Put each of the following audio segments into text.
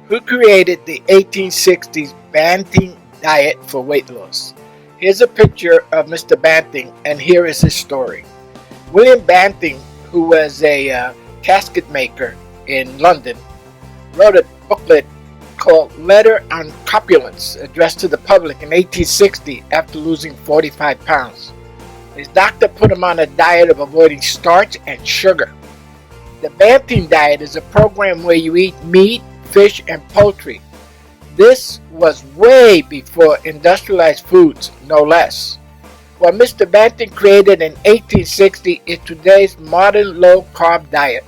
Who created the 1860s Banting diet for weight loss? Here's a picture of Mr. Banting, and here is his story. William Banting, who was a casket maker in London, wrote a booklet called Letter on Corpulence, addressed to the public in 1860 after losing 45 pounds. His doctor put him on a diet of avoiding starch and sugar. The Banting diet is a program where you eat meat, fish, and poultry. This was way before industrialized foods, no less. What Mr. Banting created in 1860 is today's modern low-carb diet.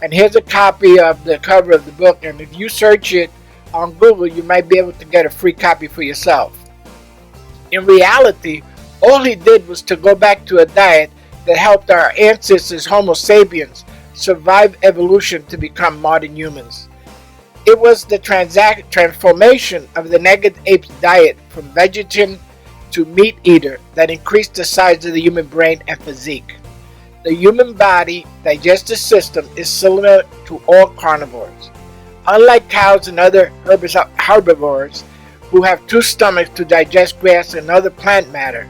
And here's a copy of the cover of the book, and if you search it on Google, you might be able to get a free copy for yourself. In reality, all he did was to go back to a diet that helped our ancestors, Homo Sapiens, survive evolution to become modern humans. It was the transformation of the naked ape's diet from vegetarian to meat eater that increased the size of the human brain and physique. The human body digestive system is similar to all carnivores. Unlike cows and other herbivores who have two stomachs to digest grass and other plant matter,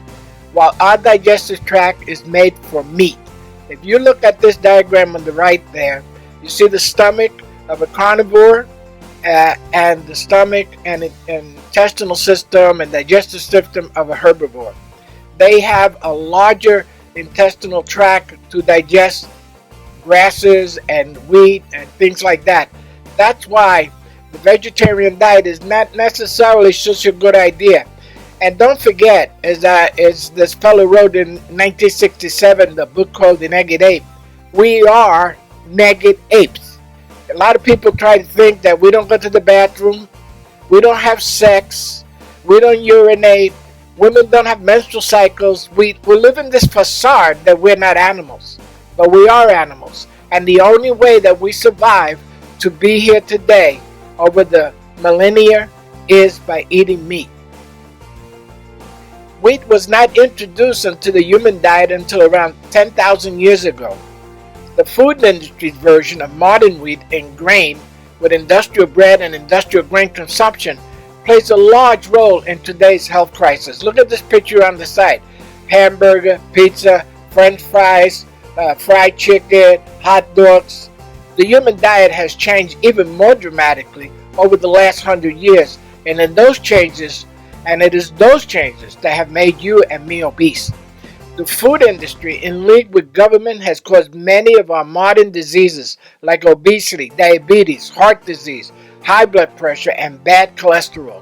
while our digestive tract is made for meat. If you look at this diagram on the right there, you see the stomach of a carnivore and the stomach and intestinal system and digestive system of a herbivore. They have a larger intestinal tract to digest grasses and wheat and things like that. That's why the vegetarian diet is not necessarily such a good idea. And don't forget, as this fellow wrote in 1967, the book called The Naked Ape, we are naked apes. A lot of people try to think that we don't go to the bathroom, we don't have sex, we don't urinate, women don't have menstrual cycles. We live in this facade that we're not animals, but we are animals. And the only way that we survive to be here today over the millennia is by eating meat. Wheat was not introduced into the human diet until around 10,000 years ago. The food industry's version of modern wheat and grain, with industrial bread and industrial grain consumption, plays a large role in today's health crisis. Look at this picture on the side. Hamburger, pizza, french fries, fried chicken, hot dogs. The human diet has changed even more dramatically over the last 100 years, and it is those changes that have made you and me obese. The food industry, in league with government, has caused many of our modern diseases like obesity, diabetes, heart disease, high blood pressure, and bad cholesterol.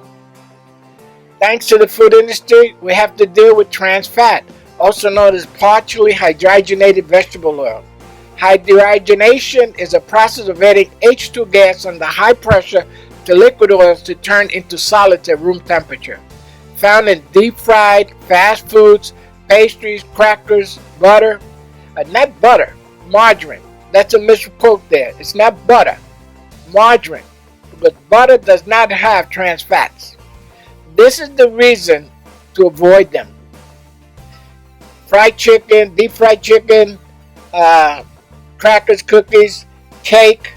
Thanks to the food industry, we have to deal with trans fat, also known as partially hydrogenated vegetable oil. Hydrogenation is a process of adding H2 gas under high pressure to liquid oils to turn into solids at room temperature. Found in deep fried, fast foods, pastries, crackers, butter. Not butter, margarine. That's a misquote there. It's not butter, margarine. Because butter does not have trans fats. This is the reason to avoid them. Fried chicken, deep fried chicken, crackers, cookies, cake.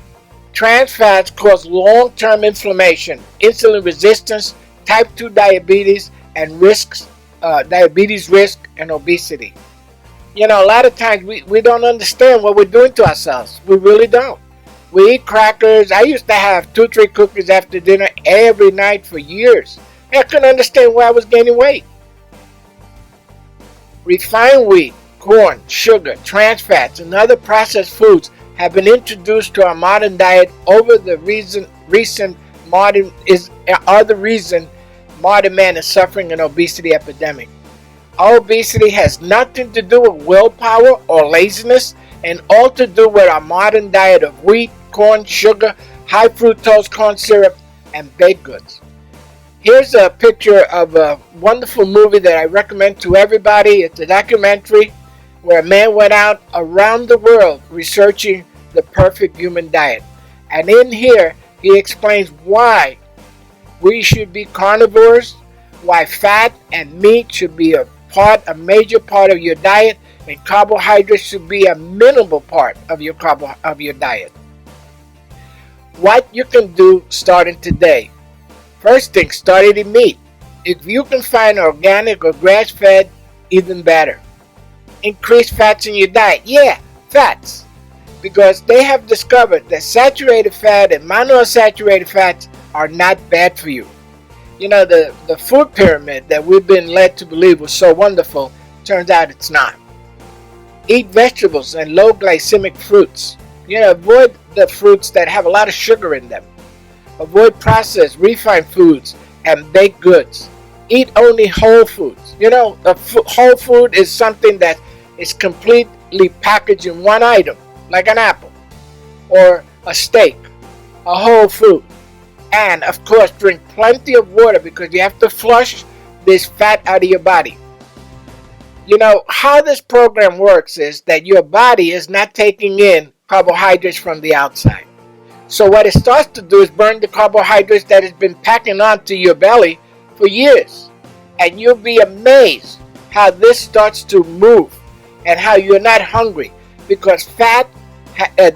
Trans fats cause long-term inflammation, insulin resistance, type 2 diabetes, and diabetes risk, and obesity. You know, a lot of times we don't understand what we're doing to ourselves. We really don't. We eat crackers. I used to have 2-3 cookies after dinner every night for years. I couldn't understand why I was gaining weight. Refined wheat, corn, sugar, trans fats, and other processed foods have been introduced to our modern diet over the reason modern man is suffering an obesity epidemic. Our obesity has nothing to do with willpower or laziness, and all to do with our modern diet of wheat, corn, sugar, high fructose corn syrup, and baked goods. Here's a picture of a wonderful movie that I recommend to everybody. It's a documentary where a man went out around the world researching the perfect human diet. And in here, he explains why we should be carnivores, why fat and meat should be a major part of your diet, and carbohydrates should be a minimal part of your diet. What you can do starting today. First thing, start eating meat. If you can find organic or grass-fed, even better. Increase fats in your diet. Yeah, fats. Because they have discovered that saturated fat and monounsaturated fats are not bad for you. You know, the food pyramid that we've been led to believe was so wonderful, turns out it's not. Eat vegetables and low glycemic fruits. You know, avoid the fruits that have a lot of sugar in them. Avoid processed, refined foods and baked goods. Eat only whole foods. You know, whole food is something that is completely packaged in one item, like an apple or a steak, a whole food. And of course, drink plenty of water because you have to flush this fat out of your body. You know, how this program works is that your body is not taking in carbohydrates from the outside. So what it starts to do is burn the carbohydrates that has been packing onto your belly for years. And you'll be amazed how this starts to move and how you're not hungry, because fat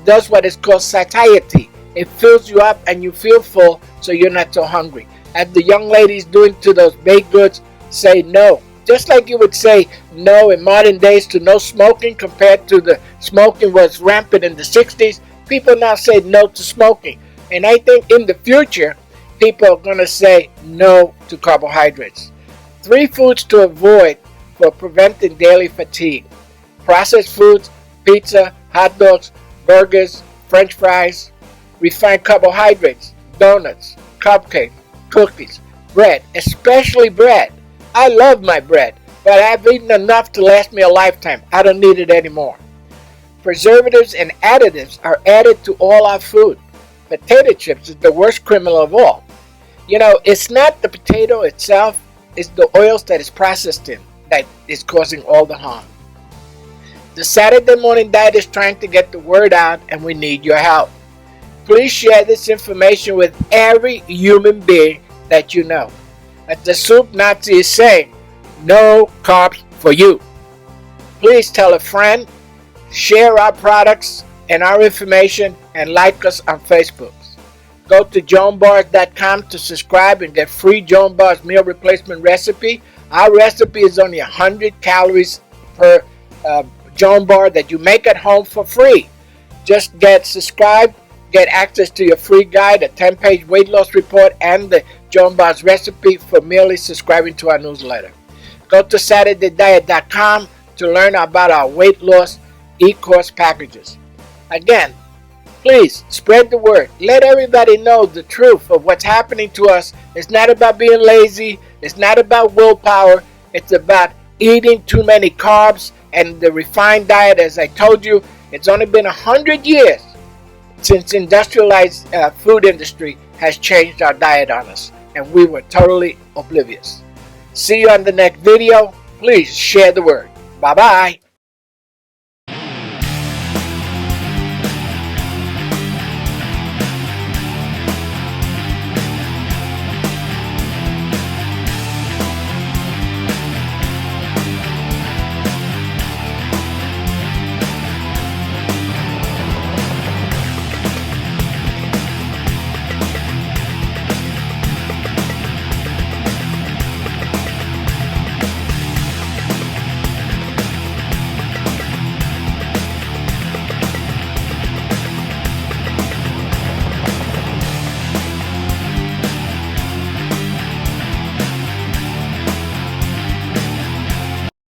does what is called satiety. It fills you up and you feel full, so you're not so hungry. As the young ladies doing to those baked goods, say no. Just like you would say no in modern days to no smoking compared to the smoking was rampant in the 60s, people now say no to smoking. And I think in the future, people are going to say no to carbohydrates. 3 foods to avoid for preventing daily fatigue. Processed foods, pizza, hot dogs, burgers, french fries. Refined carbohydrates, donuts, cupcakes, cookies, bread, especially bread. I love my bread, but I've eaten enough to last me a lifetime. I don't need it anymore. Preservatives and additives are added to all our food. Potato chips is the worst criminal of all. You know, it's not the potato itself, it's the oils that it's processed in that is causing all the harm. The Saturday Morning Diet is trying to get the word out, and we need your help. Please share this information with every human being that you know. As the Soup Nazi is saying, no carbs for you. Please tell a friend, share our products and our information, and like us on Facebook. Go to joanbars.com to subscribe and get free Joan Bars meal replacement recipe. Our recipe is only 100 calories per Joan Bar that you make at home for free. Just get subscribed, get access to your free guide, a 10-page weight loss report, and the Joan Bars recipe for merely subscribing to our newsletter. Go to SaturdayDiet.com to learn about our weight loss e-course packages. Again, please spread the word. Let everybody know the truth of what's happening to us. It's not about being lazy. It's not about willpower. It's about eating too many carbs and the refined diet. As I told you, it's only been 100 years since industrialized food industry has changed our diet on us, and we were totally oblivious. See you on the next video. Please share the word. Bye-bye.